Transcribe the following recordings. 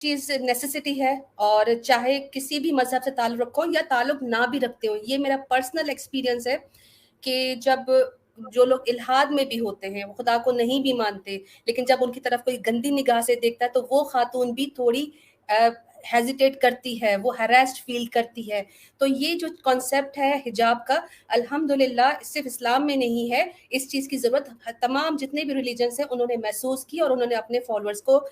चीज नेसेसिटी है, और चाहे किसी भी मजहब से ताल्लुक रखो या ताल्लुक ना भी रखते हो, ये मेरा पर्सनल एक्सपीरियंस है कि जब जो लोग इल्हाद में भी होते हैं, वो खुदा को नहीं भी मानते, लेकिन जब उनकी तरफ कोई गंदी निगाह से देखता है तो वो खातून भी थोड़ी हेजिटेट करती है, वो हरास्ड फील करती है। तो ये जो कॉन्सेप्ट है हिजाब का, अल्हम्दुलिल्लाह सिर्फ इस्लाम में नहीं है, इस चीज़ की ज़रूरत तमाम जितने भी रिलीजन्स हैं उन्होंने महसूस की और उन्होंने अपने फॉलोअर्स को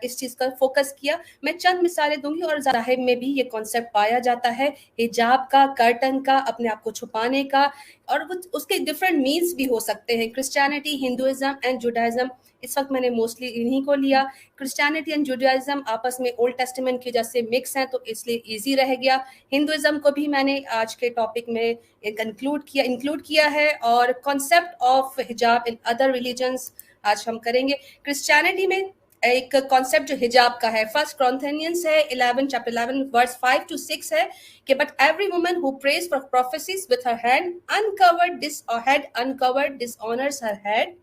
इस चीज़ का फोकस किया। मैं चंद मिसालें दूंगी, और ज़ाहिर में भी ये कॉन्सेप्ट पाया जाता है हिजाब का, कर्टन का, अपने आप को छुपाने का, और उसके डिफरेंट मीन्स भी हो सकते हैं। क्रिश्चियनिटी, हिंदुइज्म एंड जुडाइज्म, इस वक्त मैंने मोस्टली इन्हीं को लिया। क्रिश्चियनिटी एंड जुडाइज्म आपस में ओल्ड टेस्टामेंट की वजह से मिक्स हैं, तो इसलिए इजी रह गया। हिंदुइज्म को भी मैंने आज के टॉपिक में इंक्लूड किया है, और कॉन्सेप्ट ऑफ हिजाब इन अदर रिलीजन्स आज हम करेंगे। क्रिश्चियनिटी में एक कॉन्सेप्ट जो हिजाब का है, फर्स्ट कॉरिंथियंस है 11 चैप्टर 11 वर्स 5 to 6 है कि but every woman who prays for prophesies with her hand uncovered dishonours her head,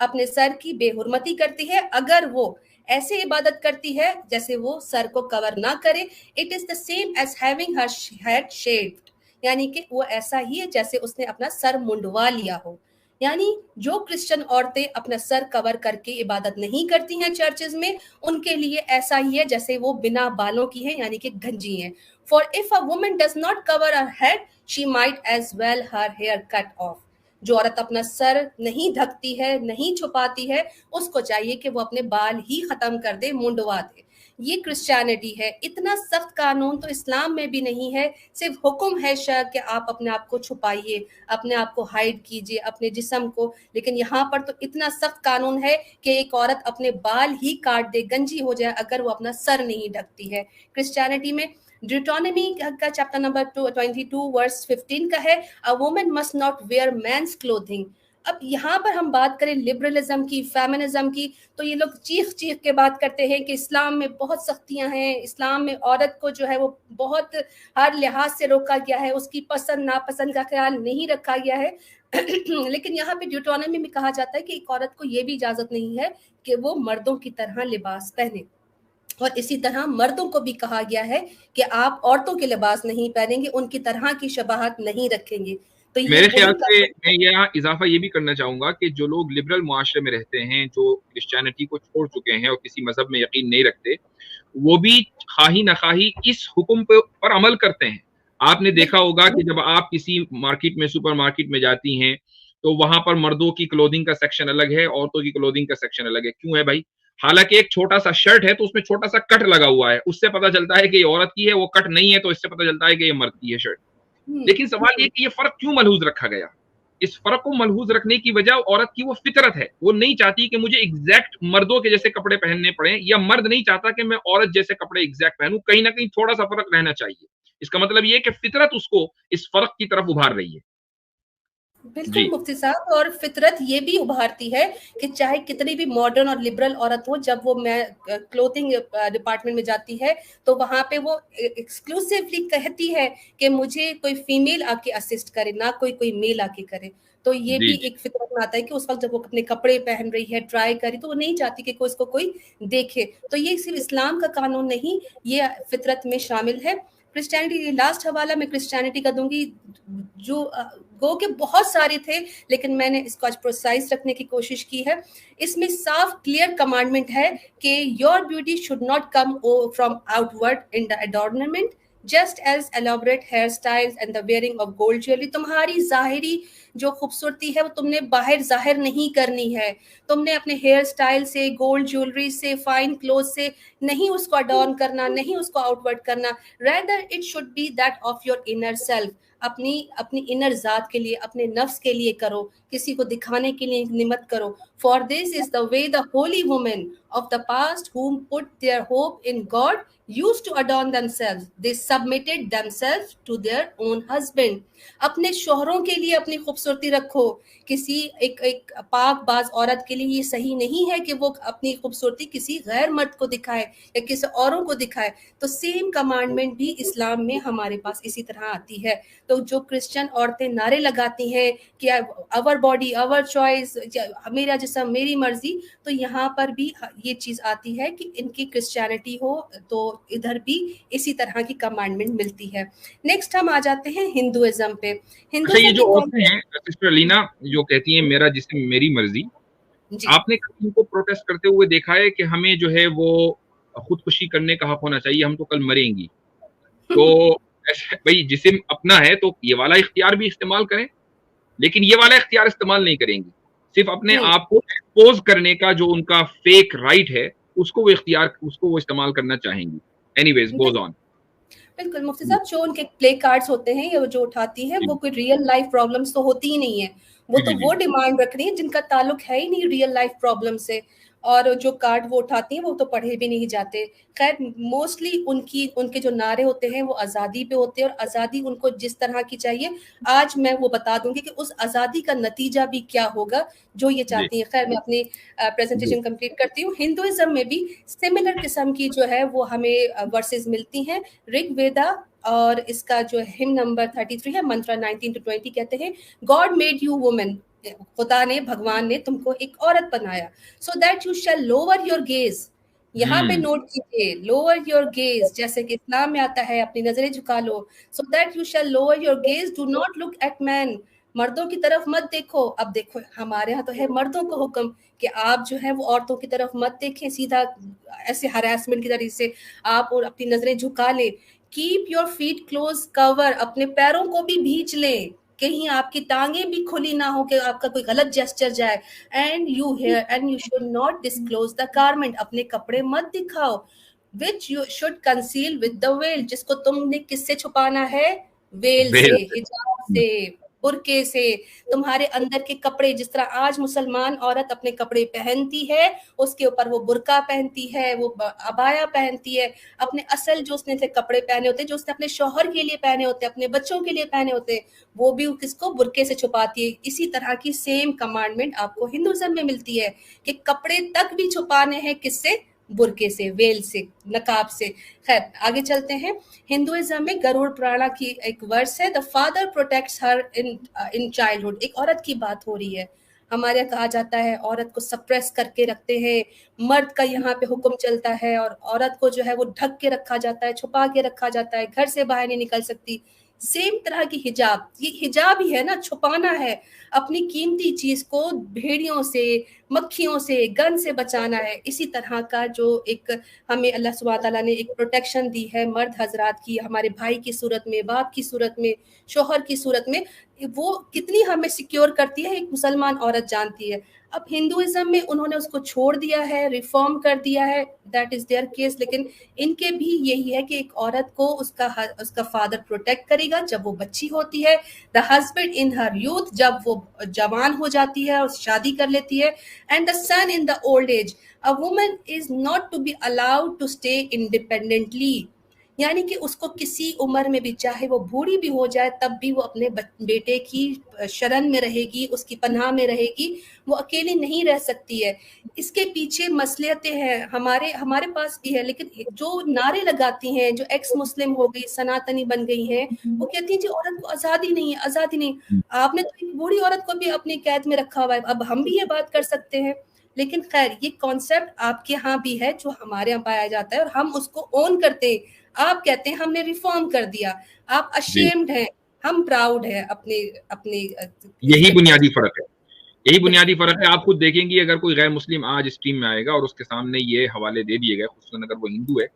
अपने सर की बेहुरमती करती है अगर वो ऐसे इबादत करती है जैसे वो सर को कवर ना करे। It is the same as having her head shaved, यानी कि वो ऐसा ही है जैसे उसने अपना सर मुंडवा लिया हो। यानी जो क्रिश्चियन औरतें अपना सर कवर करके इबादत नहीं करती हैं चर्चेज में, उनके लिए ऐसा ही है जैसे वो बिना बालों की हैं, यानी कि गंजी हैं। For if a woman does not cover her head she might as well her hair cut off. जो औरत अपना सर नहीं ढकती है, नहीं छुपाती है, उसको चाहिए कि वो अपने बाल ही खत्म कर दे, मुंडवा दे। ये क्रिश्चियनिटी है। इतना सख्त कानून तो इस्लाम में भी नहीं है, सिर्फ हुक्म है शर्अ कि आप अपने आप को छुपाइए, अपने आप को हाइड कीजिए, अपने जिस्म को। लेकिन यहाँ पर तो इतना सख्त कानून है कि एक औरत अपने बाल ही काट दे, गंजी हो जाए, अगर वो अपना सर नहीं ढकती है। क्रिश्चियनिटी में ड्यूटोनॉमी का चैप्टर नंबर 22 वर्स 15 का है, a woman must not where mains clothing. अब यहाँ पर हम बात करें लिबरलिज्म की, फेमिनिज्म की, तो ये लोग चीख चीख के बात करते हैं कि इस्लाम में बहुत सख्तियां हैं, इस्लाम में औरत को जो है वो बहुत हर लिहाज से रोका गया है, उसकी पसंद नापसंद का ख्याल नहीं रखा गया है। लेकिन यहाँ पे ड्यूटोनॉमी में कहा जाता है कि एक औरत को ये भी इजाजत नहीं है कि वो मर्दों की तरह लिबास पहने, और इसी तरह मर्दों को भी कहा गया है कि आप औरतों के लिबास नहीं पहनेंगे, उनकी तरह की शबाहत नहीं रखेंगे। तो ये मेरे ख्याल वही से मैं यहाँ इजाफा ये भी करना चाहूंगा कि जो लोग लिबरल मुआशरे में रहते हैं, जो क्रिश्चियनिटी को छोड़ चुके हैं और किसी मजहब में यकीन नहीं रखते, वो भी खाही न खाही इस हुक्म पर अमल करते हैं। आपने देखा होगा कि जब आप किसी मार्केट में, सुपर मार्केट में जाती हैं, तो वहां पर मर्दों की क्लोथिंग का सेक्शन अलग है, औरतों की क्लोथिंग का सेक्शन अलग है। क्यों है भाई? हालांकि एक छोटा सा शर्ट है तो उसमें छोटा सा कट लगा हुआ है, उससे पता चलता है कि ये औरत की है, वो कट नहीं है तो इससे पता चलता है कि ये मर्द की है शर्ट। लेकिन सवाल ये कि ये फर्क क्यों मलहूज रखा गया? इस फर्क को मलहूज रखने की वजह औरत की वो फितरत है। वो नहीं चाहती कि मुझे एग्जैक्ट मर्दों के जैसे कपड़े पहनने पड़े, या मर्द नहीं चाहता कि मैं औरत जैसे कपड़े एग्जैक्ट पहनूं। कहीं ना कहीं थोड़ा सा फर्क रहना चाहिए। इसका मतलब ये है कि फितरत उसको इस फर्क की तरफ उभार रही है। बिल्कुल जी मुफ्ती साहब, और फितरत ये भी उभारती है कि चाहे कितनी भी मॉडर्न और लिबरल औरत हो, जब वो मैं क्लोथिंग डिपार्टमेंट में जाती है तो वहां पे वो एक्सक्लूसिवली कहती है कि मुझे कोई फीमेल आके असिस्ट करे, ना कोई कोई मेल आके करे। तो ये जी भी जी एक फितरत में आता है कि उस वक्त जब वो अपने कपड़े पहन रही है, ट्राई करी, तो वो नहीं चाहती कि कोई इसको कोई देखे। तो ये सिर्फ इस्लाम का कानून नहीं, ये फितरत में शामिल है। क्रिश्चियनिटी, लास्ट हवाला मैं क्रिश्चियनिटी का दूंगी, जो गो के बहुत सारे थे, लेकिन मैंने इसको आज प्रोसाइज रखने की कोशिश की है। इसमें साफ क्लियर कमांडमेंट है कि your beauty should not come from outward in the adornment, just as elaborate hair styles and the wearing of gold jewellery. तुम्हारी जाहिरी जो खूबसूरती है वो तुमने बाहर जाहिर नहीं करनी है, तुमने अपने हेयर स्टाइल से, गोल्ड ज्वेलरी से, फाइन क्लोथ से नहीं उसको अडॉर्न करना, नहीं उसको आउटवर्ड करना। Rather it should be that of your inner self. अपनी अपनी इनर जात के लिए, अपने नफ्स के लिए करो, किसी को दिखाने के लिए निमत करो। For this is the way the Holi women of the past whom put their hope in God used to adorn themselves. They submitted themselves to their own husband. अपने शोहरों के लिए अपनी खूबसूरती खूबसूरती रखो, किसी एक एक पाकबाज औरत के लिए ये सही नहीं है कि वो अपनी खूबसूरती किसी गैर मर्द को दिखाए या किसी औरों को दिखाए। तो सेम कमांडमेंट भी इस्लाम में हमारे पास इसी तरह आती है। तो जो क्रिश्चियन औरतें नारे लगाती हैं कि अवर बॉडी अवर चॉइस, मेरा जिस्म मेरी मर्जी, तो यहाँ पर भी ये चीज आती है कि इनकी क्रिश्चियनिटी हो तो इधर भी इसी तरह की कमांडमेंट मिलती है। नेक्स्ट हम आ जाते हैं हिंदुइज्म पे। अच्छा, ये हिंदुइज्म जो की औरतें हैं सिस्टर अलीना, जो कहती हैं मेरा जिस्म मेरी मर्जी, जी आपने कभी इनको प्रोटेस्ट करते हुए देखा है कि हमें जो है वो खुदकुशी करने का हक होना चाहिए, हम तो कल मरेंगी? तो भाई जिस्म अपना है तो ये वाला इख्तियार भी इस्तेमाल करें, लेकिन ये वाला इख्तियार इस्तेमाल नहीं करेंगी। सिर्फ अपने नहीं, आप को एक्सपोज करने का जो उनका फेक राइट है, उसको वो इस्तेमाल करना चाहेंगी। Anyways goes on. बिल्कुल मुफ्ती साहब, जो उनके प्ले कार्ड्स होते हैं या जो उठाती हैं वो कोई रियल लाइफ प्रॉब्लम्स तो होती ही नहीं है। वो जी तो जी वो जी डिमांड रख रही है जिनका ताल्लुक है ही नहीं रियल लाइफ प्रॉब्लम से, और जो कार्ड वो उठाती हैं वो तो पढ़े भी नहीं जाते। खैर मोस्टली उनके जो नारे होते हैं वो आज़ादी पे होते हैं, और आज़ादी उनको जिस तरह की चाहिए आज मैं वो बता दूंगी कि उस आज़ादी का नतीजा भी क्या होगा जो ये जी चाहती है। खैर मैं अपनी जी प्रेजेंटेशन कंप्लीट करती हूँ। हिंदुइज्म में भी सिमिलर किस्म की जो है वो हमें वर्सेस मिलती हैं। ऋग्वेदा और इसका जो हिम नंबर 33 है, मंत्रा 19 to 20 कहते हैं, गॉड मेड यू वुमेन, खुदा ने, भगवान ने तुमको एक औरत बनाया, सो that you shall lower your gauge. यहाँ पे नोट कीजिए, लोअर योर गेज, जैसे कि इस्लाम में आता है अपनी नजरें झुका लो, so that you shall lower your gaze, do not look at man, मर्दों की तरफ मत देखो। अब देखो हमारे यहाँ तो है मर्दों को हुक्म कि आप जो है वो औरतों की तरफ मत देखें, सीधा ऐसे हरासमेंट की तरीके से आप और अपनी नजरें झुका ले। Keep your feet close cover, अपने पैरों को भी भींच लें, कहीं आपकी टांगे भी खुली ना हो कि आपका कोई गलत जेस्चर जाए। And you should not disclose the garment, अपने कपड़े मत दिखाओ, which you should conceal with the well, जिसको तुमने किससे छुपाना है, वेल से, हिजाब से, बुरके से। तुम्हारे अंदर के कपड़े, जिस तरह आज मुसलमान औरत अपने कपड़े पहनती है, उसके ऊपर वो बुरका पहनती है, वो अबाया पहनती है, अपने असल जो उसने से कपड़े पहने होते हैं, जो उसने अपने शौहर के लिए पहने होते हैं, अपने बच्चों के लिए पहने होते हैं, वो भी किसको, बुरके से छुपाती है। इसी तरह की सेम कमांडमेंट आपको हिंदुइज्म में मिलती है कि कपड़े तक भी छुपाने हैं, किससे, बुरके से, वेल से, नकाब से। खैर आगे चलते हैं। हिंदुइज्म में गरुड़ पुराण की एक वर्स है, the father protects her in childhood. एक औरत की बात हो रही है, हमारे यहाँ कहा जाता है औरत को सप्रेस करके रखते हैं, मर्द का यहाँ पे हुक्म चलता है, और औरत को जो है वो ढक के रखा जाता है, छुपा के रखा जाता है, घर से बाहर नहीं निकल सकती। सेम तरह की हिजाब, ये हिजाब ही है ना, छुपाना है अपनी कीमती चीज को, भेड़ियों से, मक्खियों से, गन से बचाना है। इसी तरह का जो एक हमें अल्लाह सुब्हान तआला ने एक प्रोटेक्शन दी है मर्द हजरात की, हमारे भाई की सूरत में, बाप की सूरत में, शोहर की सूरत में, वो कितनी हमें सिक्योर करती है एक मुसलमान औरत जानती है। अब हिंदुइज्म में उन्होंने उसको छोड़ दिया है, रिफॉर्म कर दिया है, दैट इज देयर केस, लेकिन इनके भी यही है कि एक औरत को उसका फादर प्रोटेक्ट करेगा जब वो बच्ची होती है, the husband in her youth, जब वो जवान हो जाती है और शादी कर लेती है, and the son in the old age. A woman is not to be allowed to stay independently, यानी कि उसको किसी उम्र में भी, चाहे वो बूढ़ी भी हो जाए तब भी वो अपने बेटे की शरण में रहेगी, उसकी पनाह में रहेगी, वो अकेली नहीं रह सकती है। इसके पीछे मसलियतें हैं, हमारे हमारे पास भी है, लेकिन जो नारे लगाती हैं, जो एक्स मुस्लिम हो गई, सनातनी बन गई हैं, वो कहती हैं जी औरत को आज़ादी नहीं है, आज़ादी नहीं। आपने तो एक बूढ़ी औरत को भी अपनी कैद में रखा हुआ है, अब हम भी ये बात कर सकते हैं। लेकिन खैर ये कॉन्सेप्ट आपके यहाँ भी है जो हमारे यहाँ पाया जाता है, और हम उसको ओन करते हैं। आप कहते हैं हमने रिफॉर्म कर दिया, आप अशेम्ड हैं, हम प्राउड हैं अपने अपने यही बुनियादी फर्क है, यही बुनियादी फर्क है। आप खुद देखेंगी अगर कोई गैर मुस्लिम आज स्ट्रीम में आएगा और उसके सामने ये हवाले दे दिए गए, खुसूसन अगर वो हिंदू है,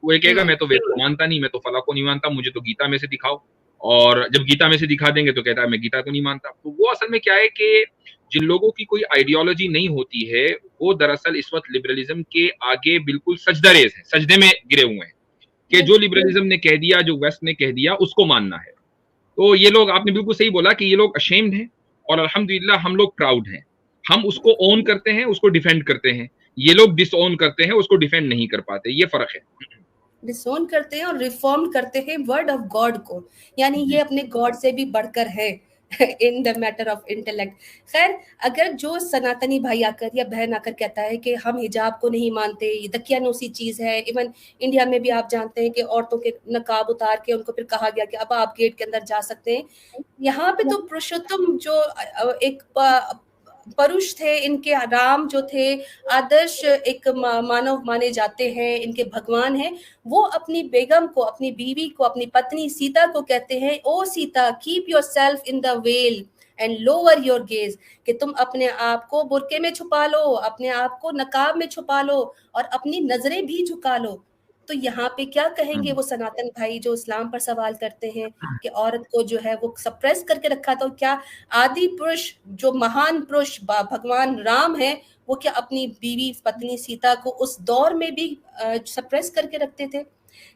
वो ये कहेगा मैं तो वेद को मानता नहीं, मैं तो फला को नहीं मानता, मुझे तो गीता में से दिखाओ। और जब गीता में से दिखा देंगे तो कहता है मैं गीता को नहीं मानता। तो वो असल में क्या है कि जिन लोगों की कोई आइडियोलॉजी नहीं होती है, वो दरअसल इस वक्त लिबरलिज्म के आगे बिल्कुल सजदरेज है, सजदे में गिरे हुए हैं कि जो लिबरलिज्म ने कह दिया, जो वेस्ट ने कह दिया, उसको मानना है। तो ये लोग, आपने बिल्कुल सही बोला कि ये लोग अशेम्ड हैं, और अल्हम्दुलिल्लाह हम लोग प्राउड हैं। हम उसको ओन करते हैं, उसको डिफेंड करते हैं। ये लोग डिसओन करते हैं, उसको डिफेंड नहीं कर पाते। ये फर्क है। डिसोन करते हैं और रिफॉर्म करते हैं वर्ड ऑफ गॉड को, यानी ये अपने गॉड से भी बढ़कर है। In the matter of intellect. खैर, अगर जो सनातनी भाई आकर या बहन आकर कहता है कि हम हिजाब को नहीं मानते, ये दकियानूसी चीज है, इवन इंडिया में भी आप जानते हैं कि औरतों के नकाब उतार के उनको फिर कहा गया कि अब आप गेट के अंदर जा सकते हैं। यहाँ पे तो पुरुषोत्तम जो एक पुरुष थे, इनके राम जो थे, आदर्श एक मानव माने जाते हैं, इनके भगवान हैं, वो अपनी बेगम को, अपनी बीवी को, अपनी पत्नी सीता को कहते हैं, O Sita, keep your self in the veil and lower your gaze, कि तुम अपने आप को बुरके में छुपा लो, अपने आप को नकाब में छुपा लो और अपनी नजरें भी झुका लो। तो यहाँ पे क्या कहेंगे वो सनातन भाई जो इस्लाम पर सवाल करते हैं कि औरत को जो है वो सप्रेस करके रखा था? क्या आदि पुरुष जो महान पुरुष भगवान राम है, वो क्या अपनी बीवी पत्नी सीता को उस दौर में भी सप्रेस करके रखते थे?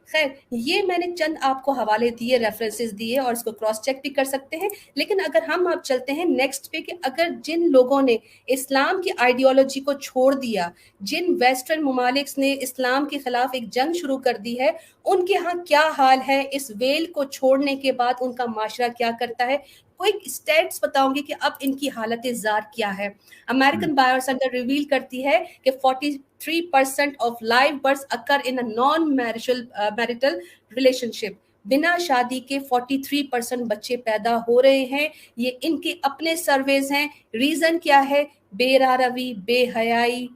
खैर, ये मैंने चंद आपको हवाले दिए, रेफरेंसेस दिए, और इसको क्रॉस चेक भी कर सकते हैं। लेकिन अगर हम आप चलते हैं नेक्स्ट पे, कि अगर जिन लोगों ने इस्लाम की आइडियोलॉजी को छोड़ दिया, जिन वेस्टर्न ममालिक ने इस्लाम के खिलाफ एक जंग शुरू कर दी है, उनके यहाँ क्या हाल है, इस वेल को छोड़ने के बाद उनका माशरा क्या करता है। कोई स्टेट्स बताऊंगी कि अब इनकी हालत जार क्या है। अमेरिकन बायो सेंटर रिवील करती है कि 43% of live births occur in a non marital relationship. बिना शादी के 43% बच्चे पैदा हो रहे हैं। ये इनके अपने सर्वेज हैं। रीजन क्या है? बेरारवी, बेहयाई,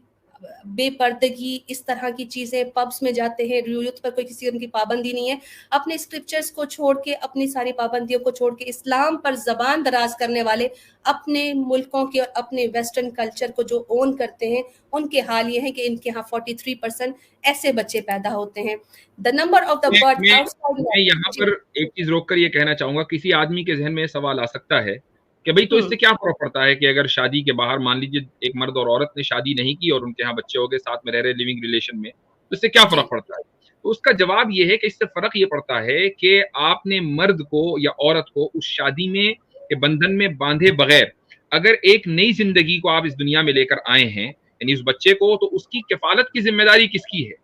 बेपर्दगी, इस तरह की चीजें। पब्स में जाते हैं, यूथ पर कोई किसी उनकी पाबंदी नहीं है। अपने स्क्रिप्चर्स को छोड़ के, अपनी सारी पाबंदियों को छोड़ के इस्लाम पर जबान दराज करने वाले अपने मुल्कों के और अपने वेस्टर्न कल्चर को जो ओन करते हैं, उनके हाल ये है कि इनके यहाँ 43% ऐसे बच्चे पैदा होते हैं। The number of the birth outside. मैं यहाँ पर एक चीज रोक कर ये कहना चाहूंगा, किसी आदमी के जहन में सवाल आ सकता है कि भाई तो इससे क्या फर्क पड़ता है कि अगर शादी के बाहर मान लीजिए एक मर्द और औरत ने शादी नहीं की और उनके यहाँ बच्चे हो गए, साथ में रह रहे लिविंग रिलेशन में, तो इससे क्या फर्क पड़ता है? तो उसका जवाब ये है कि इससे फर्क ये पड़ता है कि आपने मर्द को या औरत को उस शादी में के बंधन में बांधे बगैर अगर एक नई जिंदगी को आप इस दुनिया में लेकर आए हैं, यानी उस बच्चे को, तो उसकी कफालत की जिम्मेदारी किसकी है?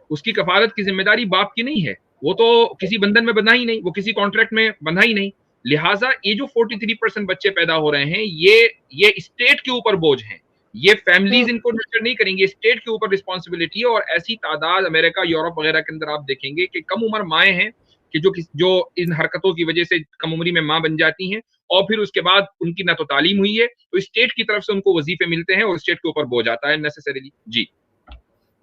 उसकी कफालत की जिम्मेदारी बाप की नहीं है। वो तो किसी बंधन में बंधा ही नहीं, वो किसी कॉन्ट्रैक्ट में बंधा ही नहीं। लिहाजा ये जो 43% बच्चे पैदा हो रहे हैं, ये स्टेट के ऊपर बोझ हैं। ये फैमिलीज इनको नर्चर नहीं करेंगे, स्टेट के ऊपर रिस्पॉन्सिबिलिटी है। और ऐसी तादाद अमेरिका, यूरोप वगैरह के अंदर आप देखेंगे कि कम उम्र माए हैं कि जो इन हरकतों की वजह से कम उम्री में मां बन जाती हैं, और फिर उसके बाद उनकी ना तो तालीम हुई है, तो स्टेट की तरफ से उनको वजीफे मिलते हैं और स्टेट के ऊपर बोझ आता है नेसेसरीली। जी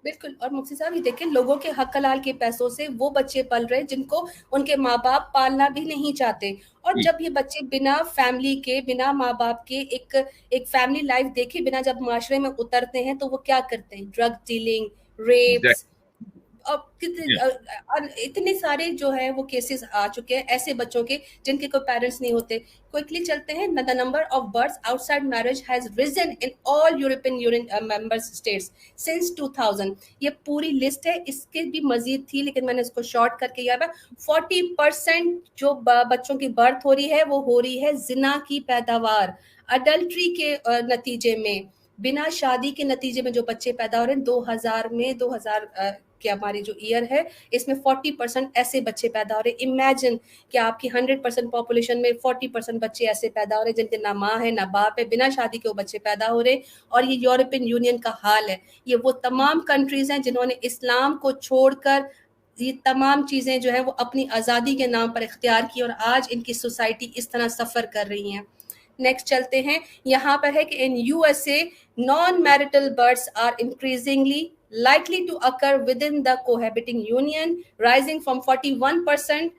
बिल्कुल। और मुफ्ती साहब, ये देखें, लोगों के हक हलाल के पैसों से वो बच्चे पल रहे जिनको उनके माँ बाप पालना भी नहीं चाहते। और जब ये बच्चे बिना फैमिली के, बिना माँ बाप के एक फैमिली लाइफ देखे बिना जब माशरे में उतरते हैं, तो वो क्या करते हैं? ड्रग डीलिंग, रेप्स, अब कितने इतने सारे जो है वो केसेस आ चुके हैं ऐसे बच्चों के जिनके कोई पेरेंट्स नहीं होते। क्विकली चलते हैं। The number of births outside marriage has risen in all European Union member states since 2000। ये पूरी लिस्ट है, इसके भी मजीद थी लेकिन मैंने इसको शॉर्ट करके यहाँ पर 40% जो बच्चों की बर्थ हो रही है वो हो रही है जिना की पैदावार, अडल्ट्री के नतीजे में, बिना शादी के नतीजे में जो बच्चे पैदा हो रहे हैं। 2000 में 2000 कि हमारी जो ईयर है इसमें 40% ऐसे बच्चे पैदा हो रहे हैं। इमेजिन कि आपकी 100% पॉपुलेशन में 40% बच्चे ऐसे पैदा हो रहे हैं जिनके ना माँ है ना बाप है, बिना शादी के वो बच्चे पैदा हो रहे हैं। और ये यूरोपियन यूनियन का हाल है। ये वो तमाम कंट्रीज हैं जिन्होंने इस्लाम को छोड़कर ये तमाम चीजें जो है वो अपनी आज़ादी के नाम पर इख्तियार की, और आज इनकी सोसाइटी इस तरह सफर कर रही है। नेक्स्ट चलते हैं। यहाँ पर है कि in USA non marital births are increasingly likely to occur within the cohabiting union, rising from 41%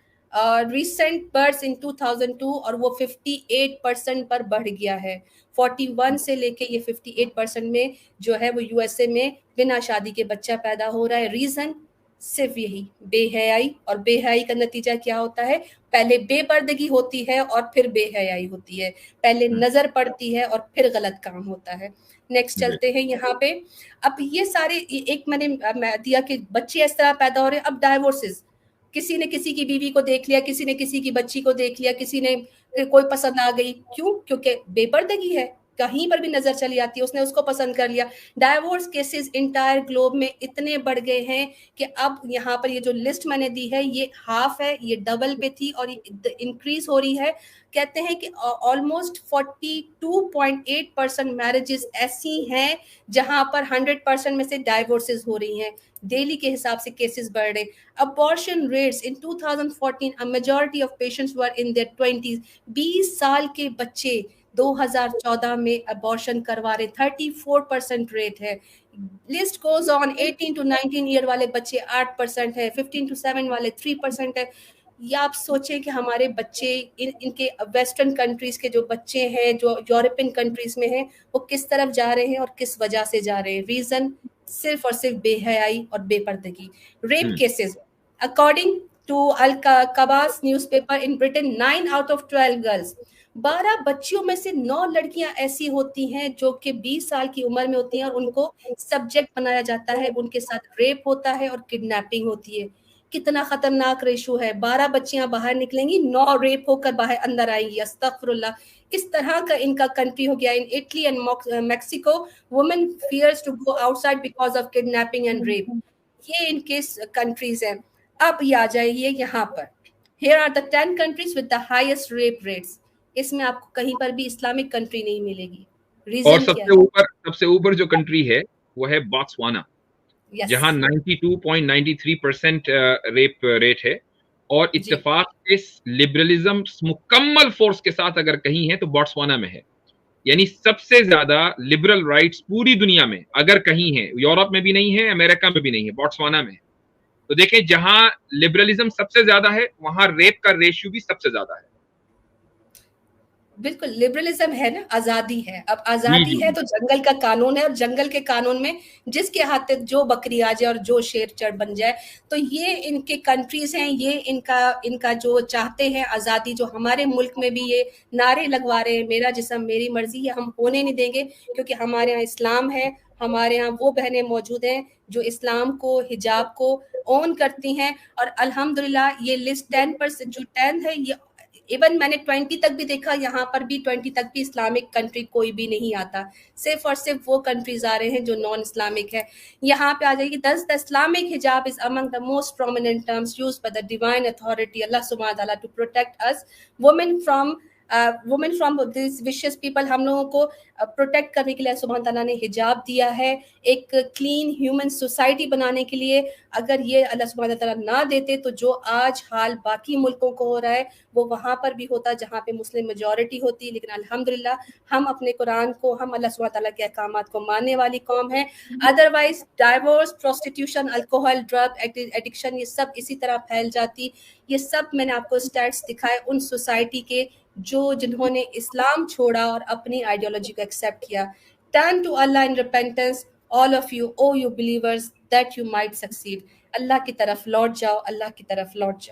recent births in 2002 और वो 58% पर बढ़ गया है। 41 से लेके ये 58% में जो है वो यूएसए में बिना शादी के बच्चा पैदा हो रहा है। रीजन सिर्फ यही, बेहयाई। और बेहयाई का नतीजा क्या होता है? पहले बेपर्दगी होती है और फिर बेहयाई होती है, पहले नजर पड़ती है और फिर गलत काम होता है। नेक्स्ट चलते हैं यहाँ पे। अब ये सारे एक मैंने दिया कि बच्चे इस तरह पैदा हो रहे हैं। अब डाइवोर्सेस, किसी ने किसी की बीवी को देख लिया, किसी ने किसी की बच्ची को देख लिया, किसी ने कोई पसंद आ गई, क्यों? क्योंकि बेपर्दगी है, कहीं पर भी नजर चली आती है, उसने उसको पसंद कर लिया। डाइवोर्स केसेस इंटायर ग्लोब में इतने बढ़ गए हैं कि अब यहाँ पर ये जो लिस्ट मैंने दी है ये हाफ है, ये डबल पे थी और ये इंक्रीज हो रही है। कहते हैं कि ऑलमोस्ट 42.8% मैरिजेस ऐसी हैं जहां पर 100% में से डाइवोर्सेस हो रही हैं। डेली के हिसाब से केसेस बढ़ रहे। Abortion rates in 2014 a majority of patients were in their 20s। 20 साल के बच्चे 2014 में अबॉर्शन करवा रहे, 34% रेट है। List goes on. 18 to 19 year वाले बच्चे 8% है, 15 to 7 वाले 3% है। या आप सोचें कि हमारे बच्चे इनके वेस्टर्न कंट्रीज के जो बच्चे हैं जो यूरोपियन कंट्रीज में हैं वो किस तरफ जा रहे हैं और किस वजह से जा रहे हैं। रीजन सिर्फ और सिर्फ बेहयाई और बेपर्दगी। Rape cases according to al Qabas newspaper in Britain 9 out of 12 girls, 12 बच्चियों में से 9 लड़कियां ऐसी होती हैं जो कि 20 साल की उम्र में होती हैं और उनको सब्जेक्ट बनाया जाता है, उनके साथ रेप होता है और किडनैपिंग होती है। कितना खतरनाक रेशो है। 12 बच्चियां बाहर निकलेंगी, 9 रेप होकर बाहर अंदर आएंगी। अस्तगफिरुल्लाह। किस तरह का इनका कंट्री हो गया। In Italy and Mexico women fears to go outside because of kidnapping and rape. ये इनके कंट्रीज हैं। अब ये आ जाइए यहाँ पर। Here are the 10 countries with the highest rape rates। इसमें आपको कहीं पर भी इस्लामिक कंट्री नहीं मिलेगी। और रीजन क्या है? सबसे ऊपर जो कंट्री है वो है बॉट्सवाना, Yes, जहां 92.93% रेप रेट है। और जी इत्तेफाक इस लिबरलिज्म मुकम्मल फोर्स के साथ अगर कहीं है तो बॉट्सवाना में है। यानी सबसे ज्यादा लिबरल राइट्स पूरी दुनिया में अगर कहीं है, यूरोप में भी नहीं है, अमेरिका में भी नहीं है, बॉट्सवाना में है। तो देखें, जहां लिबरलिज्म सबसे ज्यादा है वहां रेप का रेशियो भी सबसे ज्यादा है। बिल्कुल लिबरलिज्म है ना, आजादी है। अब जी आजादी जी है जी। तो जंगल का कानून है और जंगल के कानून में जिसके हाथ तक जो बकरी आ जाए और जो शेर चढ़ बन जाए। तो ये इनके कंट्रीज हैं, ये इनका इनका जो चाहते हैं आजादी, जो हमारे मुल्क में भी ये नारे लगवा रहे हैं मेरा जिस्म मेरी मर्जी, ये हम होने नहीं देंगे। क्योंकि हमारे यहाँ इस्लाम है, हमारे यहाँ वो बहनें मौजूद हैं जो इस्लाम को हिजाब को ओन करती हैं। और अल्हम्दुलिल्लाह ये लिस्ट 10% जो 10 है, ये इवन मैंने 20 तक भी देखा, यहाँ पर भी 20 तक भी इस्लामिक कंट्री कोई भी नहीं आता। सिर्फ और सिर्फ वो कंट्रीज आ रहे हैं जो नॉन इस्लामिक है। यहाँ पे आ जाएगी 10 the Islamic hijab is among the most prominent terms used by the divine authority Allah सुब्हानहू व तआला to protect us women from this vicious people. हम लोगों को प्रोटेक्ट करने के लिए सुब्हान तआला ने हिजाब दिया है, एक क्लीन ह्यूमन सोसाइटी बनाने के लिए। अगर ये अल्लाह सुब्हान तआला ना देते तो जो आज हाल बाकी मुल्कों को हो रहा है वो वहाँ पर भी होता जहाँ पे मुस्लिम मेजॉरिटी होती। लेकिन अल्हम्दुलिल्लाह हम अपने कुरान को, हम अल्लाह सुब्हान तआला के अहकामात को मानने वाली कौम है। Otherwise divorce, prostitution, alcohol, drug addiction, ये सब इसी तरह फैल जाती। ये सब मैंने आपको स्टैट्स दिखाए उन सोसाइटी के जिन्होंने इस्लाम छोड़ा और अपनी आइडियोलॉजी को एक्सेप्ट किया। Turn to Allah in repentance all of you, O you believers, that you might succeed. अल्लाह की तरफ लौट जाओ, अल्लाह की तरफ लौट जाओ।